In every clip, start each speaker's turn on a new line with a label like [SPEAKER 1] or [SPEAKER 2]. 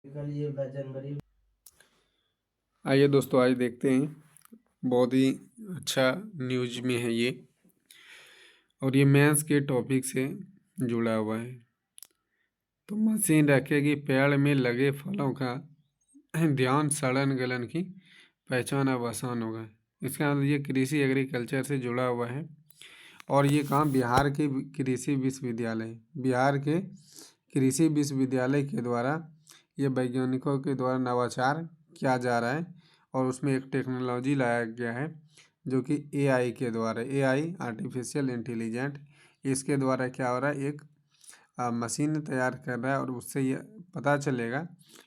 [SPEAKER 1] कल ये जनवरी।
[SPEAKER 2] आइए दोस्तों, आज देखते हैं। बहुत ही अच्छा न्यूज में है ये, और ये मैथ्स के टॉपिक से जुड़ा हुआ है। तो मशीन रखेगी पेड़ में लगे फलों का ध्यान, सड़न गलन की पहचान अब आसान होगा। इसका मतलब ये कृषि एग्रीकल्चर से जुड़ा हुआ है। और ये काम बिहार के कृषि विश्वविद्यालय के द्वारा ये वैज्ञानिकों के द्वारा नवाचार किया जा रहा है। और उसमें एक टेक्नोलॉजी लाया गया है जो कि एआई के द्वारा, एआई आर्टिफिशियल इंटेलिजेंट, इसके द्वारा क्या हो रहा है, एक मशीन तैयार कर रहा है। और उससे ये पता चलेगा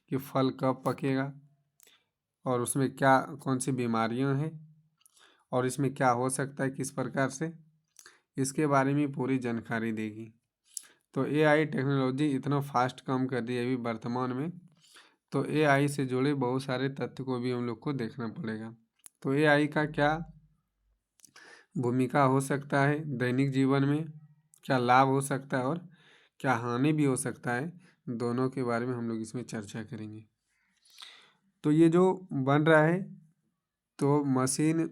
[SPEAKER 2] कि फल कब पकेगा और उसमें क्या कौन सी बीमारियां हैं और इसमें क्या हो सकता है, किस प्रकार से, इसके बारे में पूरी जानकारी देगी। तो एआई टेक्नोलॉजी इतना फास्ट काम कर रही है अभी वर्तमान में। तो एआई से जुड़े बहुत सारे तथ्य को भी हम लोग को देखना पड़ेगा। तो एआई का क्या भूमिका हो सकता है दैनिक जीवन में, क्या लाभ हो सकता है और क्या हानि भी हो सकता है, दोनों के बारे में हम लोग इसमें चर्चा करेंगे। तो ये जो बन रहा है तो मशीन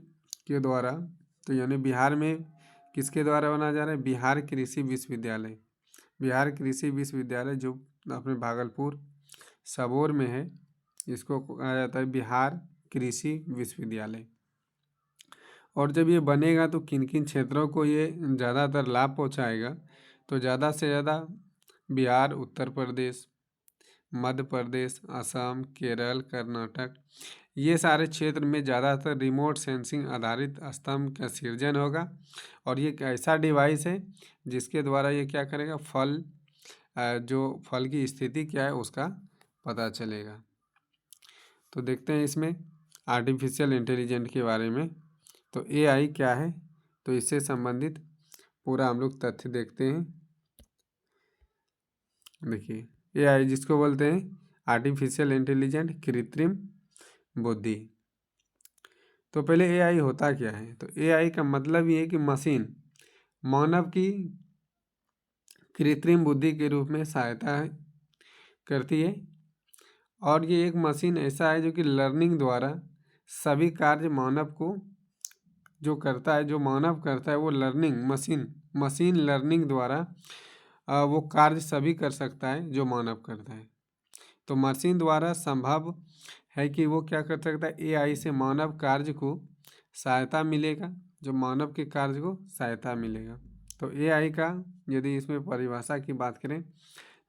[SPEAKER 2] के द्वारा, तो यानी बिहार में किसके द्वारा बना जा रहा है, बिहार कृषि विश्वविद्यालय। बिहार कृषि विश्वविद्यालय जो अपने भागलपुर सबौर में है, इसको कहा जाता है बिहार कृषि विश्वविद्यालय। और जब ये बनेगा तो किन किन क्षेत्रों को ये ज़्यादातर लाभ पहुंचाएगा, तो ज़्यादा से ज़्यादा बिहार, उत्तर प्रदेश, मध्य प्रदेश, असम, केरल, कर्नाटक, ये सारे क्षेत्र में ज़्यादातर रिमोट सेंसिंग आधारित स्तंभ का सृजन होगा। और ये एक ऐसा डिवाइस है जिसके द्वारा ये क्या करेगा, जो फल की स्थिति क्या है उसका पता चलेगा। तो देखते हैं इसमें आर्टिफिशियल इंटेलिजेंट के बारे में। तो एआई क्या है, तो इससे संबंधित पूरा हम लोग तथ्य देखते हैं। देखिए, एआई जिसको बोलते हैं आर्टिफिशियल इंटेलिजेंट, कृत्रिम बुद्धि। तो पहले एआई होता क्या है, तो एआई का मतलब ये है कि मशीन मानव की कृत्रिम बुद्धि के रूप में सहायता करती है। और ये एक मशीन ऐसा है जो कि लर्निंग द्वारा सभी कार्य मानव को जो करता है, जो मानव करता है वो मशीन लर्निंग द्वारा वो कार्य सभी कर सकता है जो मानव करता है। तो मशीन द्वारा संभव है कि वो क्या कर सकता है, एआई से मानव कार्य को सहायता मिलेगा, जो मानव के कार्य को सहायता मिलेगा। तो एआई का यदि इसमें परिभाषा की बात करें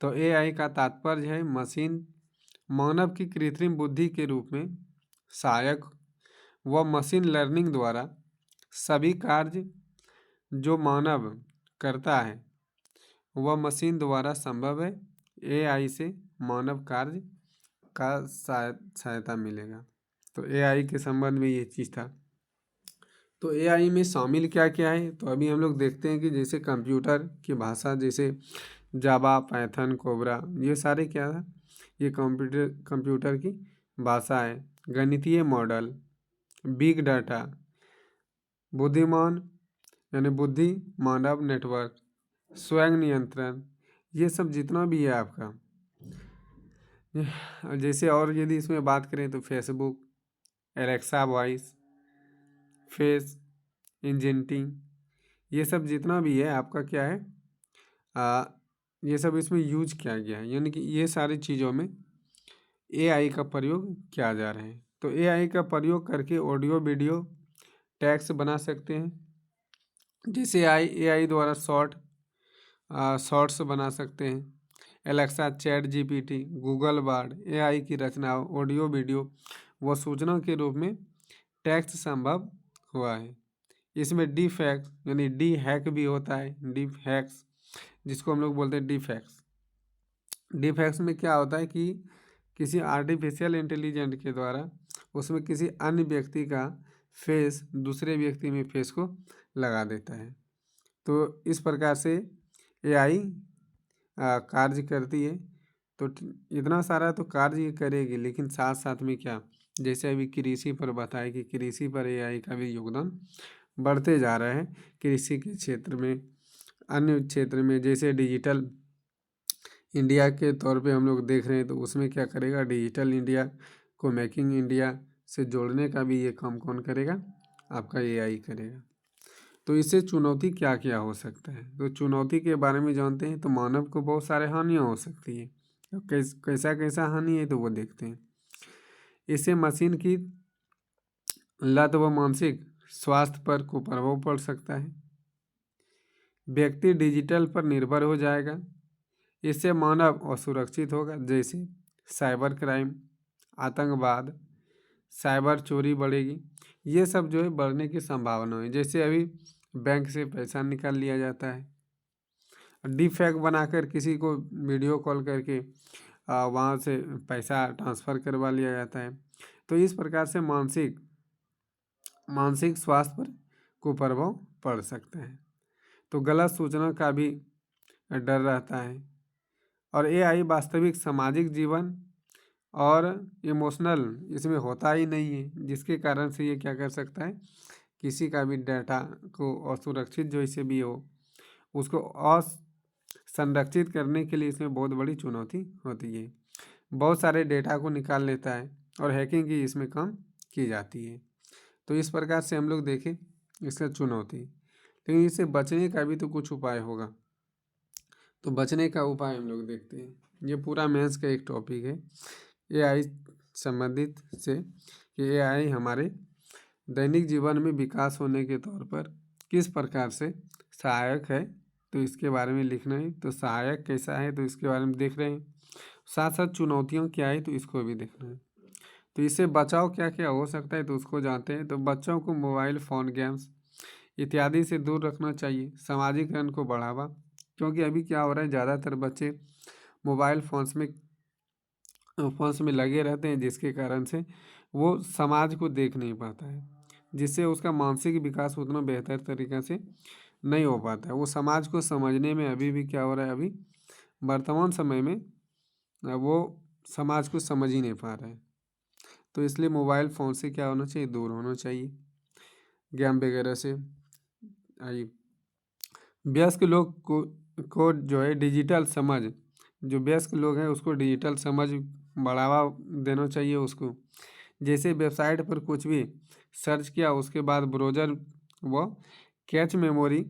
[SPEAKER 2] तो एआई का तात्पर्य है मशीन मानव की कृत्रिम बुद्धि के रूप में सहायक। वह मशीन लर्निंग द्वारा सभी कार्य जो मानव करता है वह मशीन द्वारा संभव है। एआई से मानव कार्य का सहायता मिलेगा। तो एआई के संबंध में ये चीज़ था। तो एआई में शामिल क्या क्या है, तो अभी हम लोग देखते हैं कि जैसे कंप्यूटर की भाषा, जैसे जावा, पाइथन, कोबरा, ये सारे क्या है, ये कंप्यूटर की भाषा है। गणितीय मॉडल, बिग डाटा, बुद्धिमान यानी बुद्धि मानव नेटवर्क, स्वयं नियंत्रण, ये सब जितना भी है आपका। जैसे और यदि इसमें बात करें तो फेसबुक, एलेक्सा वॉइस, फेस इंजेंटिंग, ये सब जितना भी है आपका क्या है, आ, ये सब इसमें यूज किया गया है। यानी कि ये सारी चीज़ों में एआई का प्रयोग किया जा रहा है। तो एआई का प्रयोग करके ऑडियो, वीडियो, टेक्स्ट बना सकते हैं। जैसे एआई द्वारा शॉर्ट्स बना सकते हैं। Alexa, chat GPT, Google Bard, AI की रचना ऑडियो, वीडियो व सूचना के रूप में टेक्स्ट संभव हुआ है। इसमें डी फैक्स यानी डी हैक भी होता है, डी हैक्स जिसको हम लोग बोलते हैं डी फैक्स। डी फैक्स में क्या होता है कि किसी आर्टिफिशियल इंटेलिजेंट के द्वारा उसमें किसी अन्य व्यक्ति का फेस दूसरे व्यक्ति में फेस को लगा देता है। तो इस प्रकार से एआई कार्य करती है। तो इतना सारा तो कार्य ये करेगी, लेकिन साथ साथ में क्या, जैसे अभी कृषि पर बताया कि कृषि पर एआई का भी योगदान बढ़ते जा रहा है। कृषि के क्षेत्र में, अन्य क्षेत्र में, जैसे डिजिटल इंडिया के तौर पे हम लोग देख रहे हैं, तो उसमें क्या करेगा, डिजिटल इंडिया को मेकिंग इंडिया से जोड़ने का भी ये काम कौन करेगा, आपका एआई करेगा। तो इससे चुनौती क्या क्या हो सकता है, तो चुनौती के बारे में जानते हैं। तो मानव को बहुत सारे हानियाँ हो सकती है, तो कैसा कैसा हानि है तो वो देखते हैं। इससे मशीन की लत व मानसिक स्वास्थ्य पर कुप्रभाव पड़ सकता है। व्यक्ति डिजिटल पर निर्भर हो जाएगा। इससे मानव असुरक्षित होगा, जैसे साइबर क्राइम, आतंकवाद, साइबर चोरी बढ़ेगी। ये सब जो है बढ़ने की संभावना है। जैसे अभी बैंक से पैसा निकाल लिया जाता है, डीप फेक बनाकर किसी को वीडियो कॉल करके वहाँ से पैसा ट्रांसफ़र करवा लिया जाता है। तो इस प्रकार से मानसिक स्वास्थ्य पर कुप्रभाव पड़ सकता है। तो गलत सूचना का भी डर रहता है। और एआई वास्तविक सामाजिक जीवन और इमोशनल इसमें होता ही नहीं है, जिसके कारण से ये क्या कर सकता है, किसी का भी डाटा को असुरक्षित जो इसे भी हो उसको असंरक्षित करने के लिए इसमें बहुत बड़ी चुनौती होती है। बहुत सारे डेटा को निकाल लेता है और हैकिंग की इसमें काम की जाती है। तो इस प्रकार से हम लोग देखें इसका चुनौती, लेकिन इससे बचने का भी तो कुछ उपाय होगा। तो बचने का उपाय हम लोग देखते हैं। ये पूरा मेंस का एक टॉपिक है एआई संबंधित से, कि एआई हमारे दैनिक जीवन में विकास होने के तौर पर किस प्रकार से सहायक है, तो इसके बारे में लिखना है। तो सहायक कैसा है तो इसके बारे में देख रहे हैं, साथ साथ चुनौतियाँ क्या है तो इसको भी देखना है। तो इससे बचाव क्या क्या हो सकता है तो उसको जानते हैं। तो बच्चों को मोबाइल फ़ोन, गेम्स इत्यादि से दूर रखना चाहिए। सामाजिकरण को बढ़ावा, क्योंकि अभी क्या हो रहा है, ज़्यादातर बच्चे मोबाइल फ़ोन्स में लगे रहते हैं, जिसके कारण से वो समाज को देख नहीं पाता है, जिससे उसका मानसिक विकास उतना बेहतर तरीक़े से नहीं हो पाता है। वो समाज को समझने में अभी भी क्या हो रहा है, अभी वर्तमान समय में वो समाज को समझ ही नहीं पा रहा है। तो इसलिए मोबाइल फ़ोन से क्या होना चाहिए, दूर होना चाहिए, गेम वगैरह से। आई वयस्क लोग को जो है डिजिटल समझ, जो वयस्क लोग हैं उसको डिजिटल समझ बढ़ावा देना चाहिए उसको। जैसे वेबसाइट पर कुछ भी सर्च किया उसके बाद ब्राउज़र वो कैच मेमोरी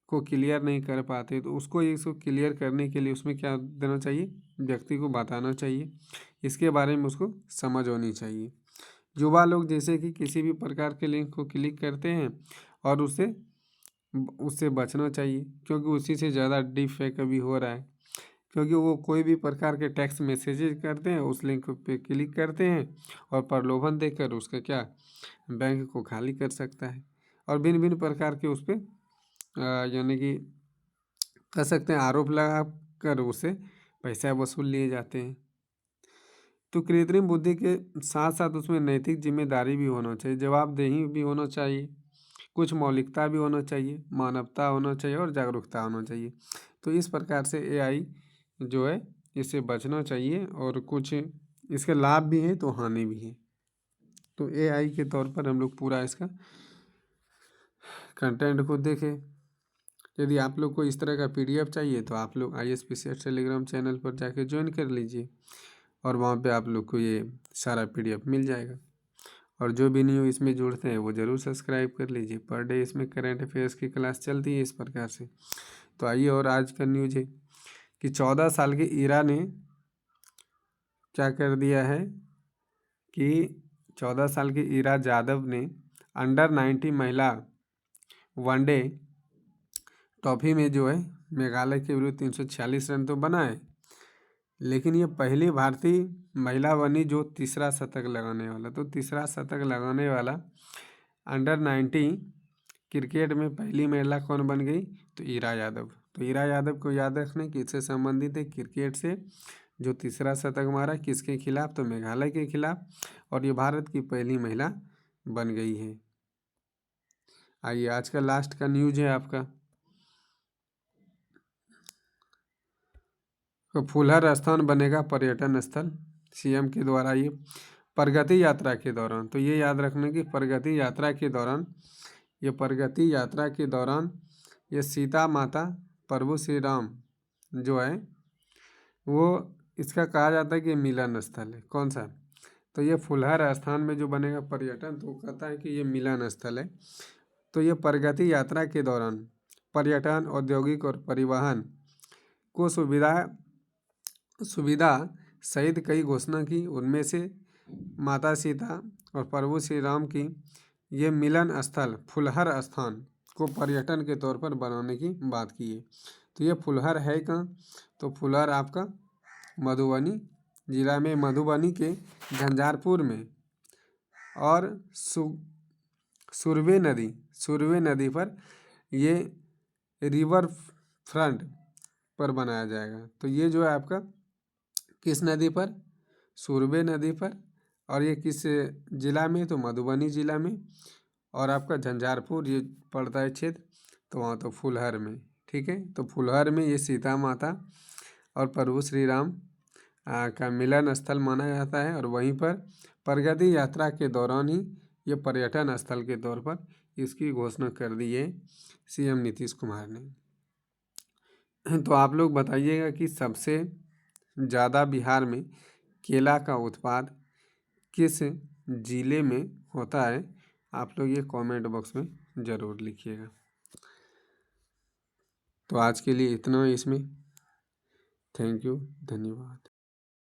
[SPEAKER 2] को क्लियर नहीं कर पाते, तो इसको क्लियर करने के लिए उसमें क्या देना चाहिए, व्यक्ति को बताना चाहिए, इसके बारे में उसको समझ होनी चाहिए। युवा लोग जैसे कि किसी भी प्रकार के लिंक को क्लिक करते हैं और उससे बचना चाहिए, क्योंकि उसी से ज़्यादा डीप फेक अभी हो रहा है। क्योंकि वो कोई भी प्रकार के टेक्स्ट मैसेजेस करते हैं, उस लिंक पे क्लिक करते हैं और प्रलोभन देकर उसका क्या, बैंक को खाली कर सकता है। और भिन्न भिन्न प्रकार के उस पर यानी कि कह सकते हैं आरोप लगा कर उससे पैसा वसूल लिए जाते हैं। तो कृत्रिम बुद्धि के साथ साथ उसमें नैतिक जिम्मेदारी भी होना चाहिए, जवाबदेही भी होना चाहिए, कुछ मौलिकता भी होना चाहिए, मानवता होना चाहिए और जागरूकता होना चाहिए। तो इस प्रकार से एआई जो है इससे बचना चाहिए, और कुछ इसके लाभ भी हैं तो हानि भी है। तो एआई के तौर पर हम लोग पूरा इसका कंटेंट को देखें। यदि आप लोग को इस तरह का पीडीएफ चाहिए तो आप लोग ISPCET टेलीग्राम चैनल पर जाके ज्वाइन कर लीजिए, और वहाँ पे आप लोग को ये सारा पीडीएफ मिल जाएगा। और जो भी न्यू इसमें जुड़ते हैं वो ज़रूर सब्सक्राइब कर लीजिए। पर डे इसमें करंट अफेयर्स की क्लास चलती है इस प्रकार से। तो आइए, और आज का न्यूज है कि 14 साल के ईरा ने क्या कर दिया है, कि 14 साल की ईरा जादव ने अंडर-19 महिला वनडे ट्रॉफी में जो है मेघालय के विरुद्ध 346 रन तो बनाए, लेकिन ये पहली भारतीय महिला बनी जो तीसरा शतक लगाने वाला। तो तीसरा शतक लगाने वाला अंडर-19 क्रिकेट में पहली महिला कौन बन गई, तो ईरा यादव। तो ईरा यादव को याद रखने किससे संबंधित है, क्रिकेट से, जो तीसरा शतक मारा किसके खिलाफ, तो मेघालय के खिलाफ, और ये भारत की पहली महिला बन गई है। आइए, आज का लास्ट का न्यूज है आपका, तो फुलहर स्थान बनेगा पर्यटन स्थल, सीएम के द्वारा ये प्रगति यात्रा के दौरान। तो ये याद रखना कि प्रगति यात्रा के दौरान ये सीता माता प्रभु श्री राम जो है वो इसका कहा जाता है कि ये मिलन स्थल है। कौन सा? तो ये फुलहर स्थान में जो बनेगा पर्यटन, तो वो कहता है कि ये मिलन स्थल है। तो ये प्रगति यात्रा के दौरान पर्यटन, औद्योगिक और परिवहन को सुविधा सहित कई घोषणा की। उनमें से माता सीता और प्रभु श्री राम की ये मिलन स्थल फुलहर स्थान को पर्यटन के तौर पर बनाने की बात की है। तो ये फुलहर है कहाँ? तो फुलहर आपका मधुबनी जिला में, मधुबनी के झंझारपुर में, और सुरवे नदी पर ये रिवर फ्रंट पर बनाया जाएगा। तो ये जो है आपका किस नदी पर? सुरवे नदी पर। और ये किस जिला में? तो मधुबनी जिला में। और आपका झंझारपुर ये पड़ता है क्षेत्र, तो वहाँ तो फुलहर में। ठीक है, तो फुलहर में ये सीता माता और प्रभु श्री राम का मिलन स्थल माना जाता है। और वहीं पर प्रगति यात्रा के दौरान ही ये पर्यटन स्थल के तौर पर इसकी घोषणा कर दी है सीएम नीतीश कुमार ने। तो आप लोग बताइएगा कि सबसे ज़्यादा बिहार में केला का उत्पाद किस जिले में होता है? आप लोग ये कमेंट बॉक्स में ज़रूर लिखिएगा। तो आज के लिए इतना ही इसमें। थैंक यू, धन्यवाद।